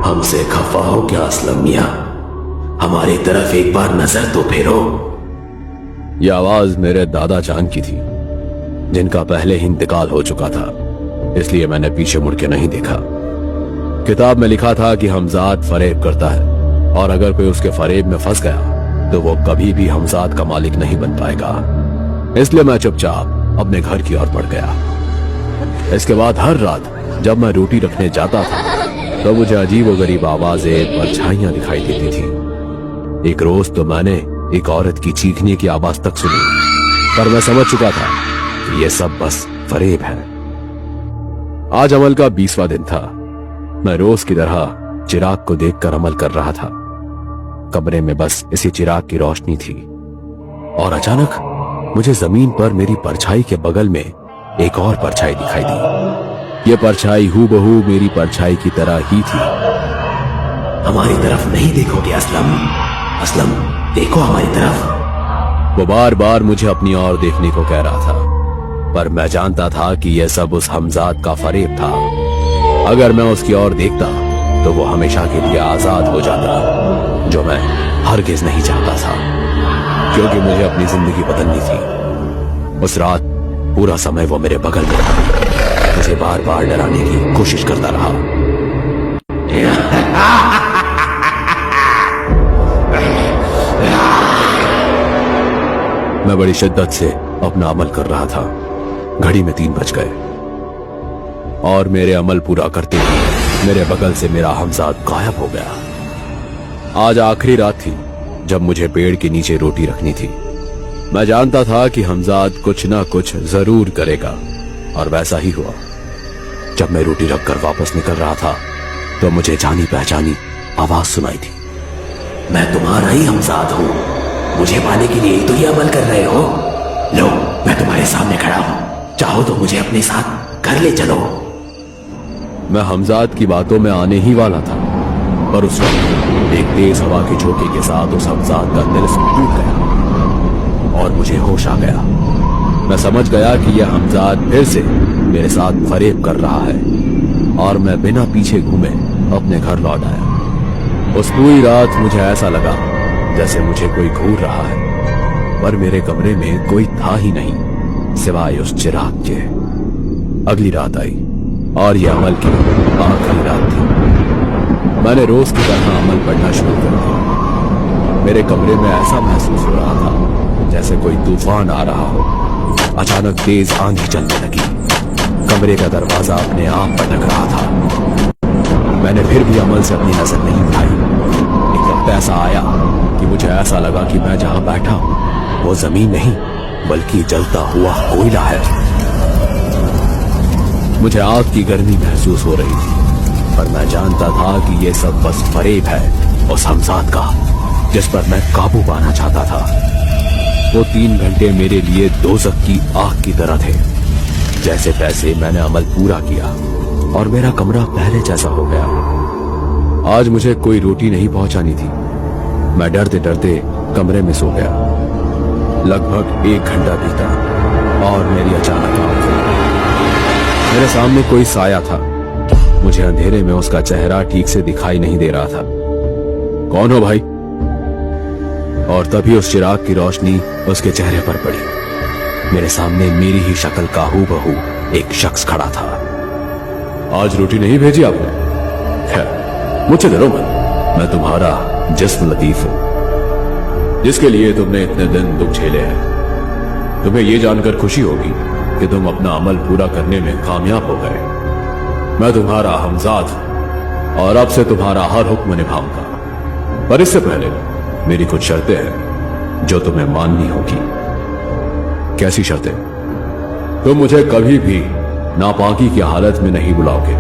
हमसे खफा हो क्या असलम मियां? हमारी तरफ एक बार नजर तो फेरो। यह आवाज मेरे दादा जान की थी, जिनका पहले ही इंतकाल हो चुका था, इसलिए मैंने पीछे मुड़ के नहीं देखा। किताब में लिखा था कि हमजाद फरेब करता है और अगर कोई उसके फरेब में फंस गया तो वो कभी भी हमजाद का मालिक नहीं बन पाएगा। इसलिए मैं चुपचाप अपने घर की ओर बढ़ गया। इसके बाद हर रात जब मैं रोटी रखने जाता था तो मुझे अजीब व गरीब आवाजें, परछाइयां दिखाई देती थी। एक रोज तो मैंने एक औरत की चीखने की आवाज तक सुनी, पर मैं समझ चुका था कि यह सब बस फरेब है। आज अमल का 20वां दिन था। मैं रोज की तरह चिराग को देखकर अमल कर रहा था। कमरे में बस इसी चिराग की रोशनी थी और अचानक मुझे जमीन पर मेरी परछाई के बगल में एक और परछाई दिखाई दी। यह परछाई हूबहू मेरी परछाई की तरह ही थी। हमारी तरफ नहीं देखोगे असलम? असलम देखो हमारी तरफ। वो बार बार मुझे अपनी ओर देखने को कह रहा था, पर मैं जानता था कि यह सब उस हमजाद का फरेब था। अगर मैं उसकी ओर देखता तो वो हमेशा के लिए आजाद हो जाता, जो मैं हरगिज नहीं चाहता था, क्योंकि मुझे अपनी जिंदगी बदलनी थी। उस रात पूरा समय वो मेरे बगल में था, मुझे बार बार डराने की कोशिश करता रहा। मैं बड़ी शिद्दत से अपना अमल कर रहा था। घड़ी में 3 बज गए और मेरे अमल पूरा करते ही मेरे बगल से मेरा हमजाद गायब हो गया। आज आखिरी रात थी जब मुझे पेड़ के नीचे रोटी रखनी थी। मैं जानता था कि हमजाद कुछ ना कुछ जरूर करेगा और वैसा ही हुआ। जब मैं रोटी रखकर वापस निकल रहा था तो मुझे जानी पहचानी आवाज सुनाई थी। मैं तुम्हारा ही हमजाद हूँ, मुझे पाने के लिए तो ये अमल कर रहे हो। लो, मैं तुम्हारे सामने खड़ा हूँ, चाहो तो मुझे अपने साथ घर ले चलो। मैं हमजाद की बातों में आने ही वाला था, पर उस वक्त एक तेज हवा के झोंके के साथ उस हमजाद का तिलिस्म टूट गया और मुझे होश आ गया। मैं समझ गया कि यह हमजाद फिर से मेरे साथ फरेब कर रहा है और मैं बिना पीछे घूमे अपने घर लौट आया। उस पूरी रात मुझे ऐसा लगा जैसे मुझे कोई घूर रहा है, पर मेरे कमरे में कोई था ही नहीं सिवाय उस चिराग के। अगली रात आई और यह अमल की आखिरी रात थी। मैंने रोज की तरह अमल पढ़ना शुरू कर दिया। मेरे कमरे में ऐसा महसूस हो रहा था जैसे कोई तूफान आ रहा हो। अचानक तेज आंधी चलने लगी। कमरे का दरवाजा अपने आप पटक रहा था। मैंने फिर भी अमल से अपनी नजर नहीं उठाई। एक वक्त ऐसा आया कि मुझे ऐसा लगा कि मैं जहां बैठा हूं वो जमीन नहीं बल्कि जलता हुआ कोयला है। मुझे आग की गर्मी महसूस हो रही थी, पर मैं जानता था कि यह सब बस फरेब है उस हमजाद का, जिस पर मैं काबू पाना चाहता था। वो 3 घंटे मेरे लिए दोज़ख की आग की तरह थे। जैसे तैसे मैंने अमल पूरा किया और मेरा कमरा पहले जैसा हो गया। आज मुझे कोई रोटी नहीं पहुंचानी थी। मैं डरते डरते कमरे में सो गया। लगभग 1 घंटा बीता और मेरी अचानक आंख खुली। मेरे सामने कोई साया था। मुझे अंधेरे में उसका चेहरा ठीक से दिखाई नहीं दे रहा था। कौन हो भाई? और तभी उस चिराग की रोशनी उसके चेहरे पर पड़ी। मेरे सामने मेरी ही शक्ल का हूबहू एक शख्स खड़ा था। आज रोटी नहीं भेजी आपने? खैर, मुझसे डरो मत, मैं तुम्हारा जिस्म लतीफ हूं, जिसके लिए तुमने इतने दिन दुख झेले हैं। तुम्हें यह जानकर खुशी होगी कि तुम अपना अमल पूरा करने में कामयाब हो गए। मैं तुम्हारा हमजाद हूं और अब से तुम्हारा हर हुक्म निभाऊंगा, पर इससे पहले मेरी कुछ शर्तें हैं जो तुम्हें माननी होगी। कैसी शर्तें? तुम मुझे कभी भी नापाकी की हालत में नहीं बुलाओगे।